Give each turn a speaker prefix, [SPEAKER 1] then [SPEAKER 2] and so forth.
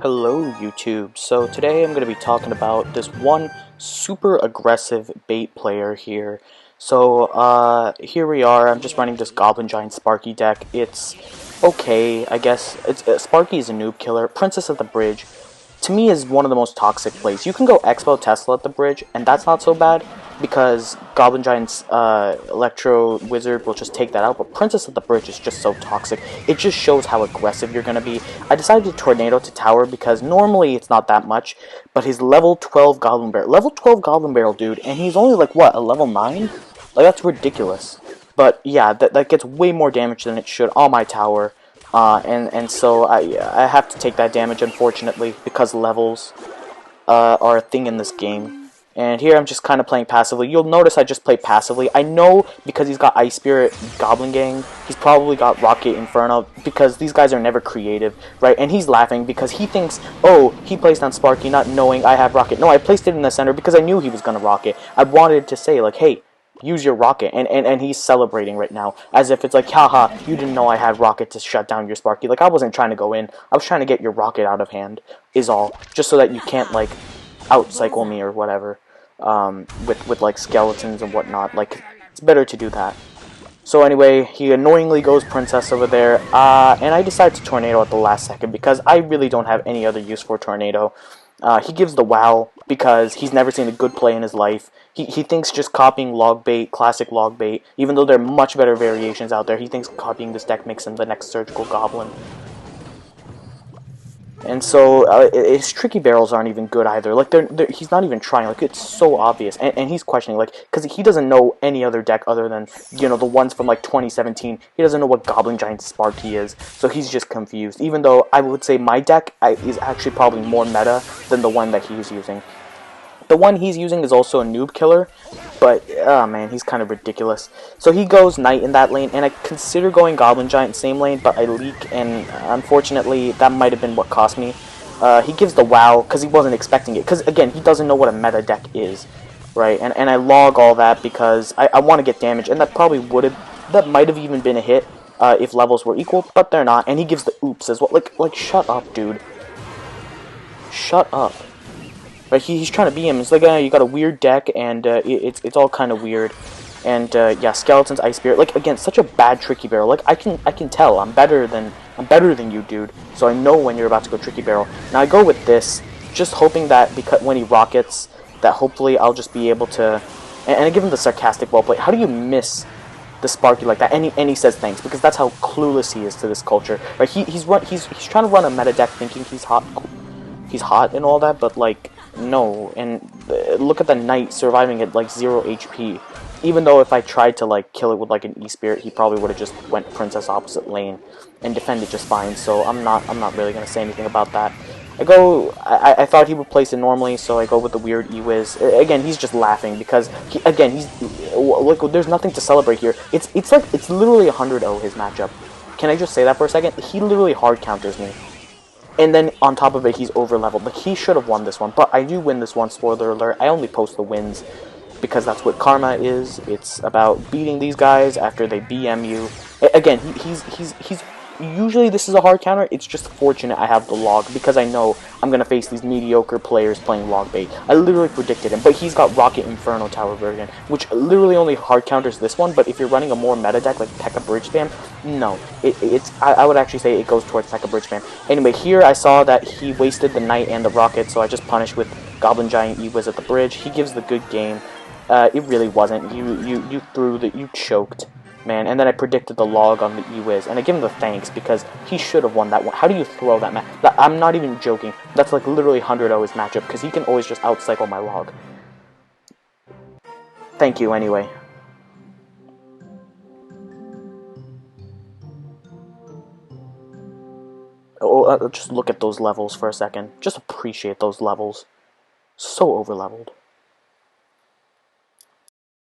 [SPEAKER 1] Hello YouTube. So today I'm going to be talking about this one super aggressive bait player here. So here we are. I'm just running this Goblin Giant Sparky deck. It's okay, I guess. Sparky is a noob killer. Princess at the Bridge, to me, is one of the most toxic plays. You can go Expo Tesla at the bridge, and that's not so bad, because Goblin Giant's Electro Wizard will just take that out, but Princess at the Bridge is just so toxic. It just shows how aggressive you're going to be. I decided to Tornado to Tower because normally it's not that much, but his level 12 Goblin Barrel, dude, and he's only like, what, a level 9? Like, that's ridiculous. But yeah, that gets way more damage than it should on my tower. And so I have to take that damage, unfortunately, because levels are a thing in this game. And here I'm just kind of playing passively. You'll notice I just play passively. I know because he's got Ice Spirit Goblin Gang, he's probably got Rocket Inferno, because these guys are never creative, right? And he's laughing because he thinks, oh, he placed on Sparky not knowing I have Rocket. No, I placed it in the center because I knew he was going to Rocket. I wanted to say, like, hey, use your rocket, and he's celebrating right now, as if it's like, haha, you didn't know I had rocket to shut down your Sparky. Like, I wasn't trying to go in, I was trying to get your rocket out of hand, is all, just so that you can't, like, out-cycle me or whatever, with like, skeletons and whatnot. Like, it's better to do that. So anyway, he annoyingly goes Princess over there, and I decide to Tornado at the last second, because I really don't have any other use for Tornado. He gives the WoW because he's never seen a good play in his life. He thinks just copying log bait, classic log bait, even though there are much better variations out there, he thinks copying this deck makes him the next Surgical Goblin. And so his tricky barrels aren't even good either. Like he's not even trying. Like, it's so obvious, and he's questioning, like, because he doesn't know any other deck other than, you know, the ones from like 2017. He doesn't know what Goblin Giant Sparky is, so he's just confused. Even though I would say my deck is actually probably more meta than the one that he's using. The one he's using is also a noob killer, but, oh man, he's kind of ridiculous. So he goes Knight in that lane, and I consider going Goblin Giant same lane, but I leak, and unfortunately, that might have been what cost me. He gives the WoW, because he wasn't expecting it, because, again, he doesn't know what a meta deck is, right? And I log all that because I want to get damage, and that probably would have, that might have even been a hit, if levels were equal, but they're not, and he gives the oops as well. Like, shut up, dude. Shut up. Right, he's trying to be him. It's like, you got a weird deck, and it's all kind of weird. And yeah, Skeletons, Ice Spirit. Like, again, such a bad Tricky Barrel. Like, I can tell I'm better than you, dude. So I know when you're about to go Tricky Barrel. Now I go with this, just hoping that because when he rockets, that hopefully I'll just be able to. And I give him the sarcastic well play. How do you miss the Sparky like that? And he says thanks, because that's how clueless he is to this culture. Right? He's trying to run a meta deck thinking he's hot and all that, but like, no. And look at the Knight surviving at like 0 HP. Even though if I tried to like kill it with like an E-Spirit, he probably would have just went Princess opposite lane and defended just fine. So I'm not really gonna say anything about that. I thought he would place it normally, so I go with the weird E-Wiz. Again, he's just laughing because look, there's nothing to celebrate here. It's literally 100-0 his matchup. Can I just say that for a second? He literally hard counters me. And then, on top of it, he's over-leveled. Like, he should have won this one, but I do win this one, spoiler alert. I only post the wins, because that's what Karma is. It's about beating these guys after they BM you. Again, he's usually this is a hard counter. It's just fortunate I have the log, because I know I'm going to face these mediocre players playing log bait. I literally predicted him, but he's got Rocket Inferno Tower version, which literally only hard counters this one, but if you're running a more meta deck like P.E.K.K.A. Bridge Spam, no. I would actually say it goes towards P.E.K.K.A. Bridge Spam. Anyway, here I saw that he wasted the Knight and the Rocket, so I just punished with Goblin Giant E-Wiz at the bridge. He gives the good game. It really wasn't. You threw that. You choked, man. And then I predicted the log on the E-Wiz, and I give him the thanks because he should have won that one. How do you throw that match? I'm not even joking. That's like literally 100-0 his matchup, because he can always just outcycle my log. Thank you anyway. Oh, just look at those levels for a second. Just appreciate those levels. So over-leveled.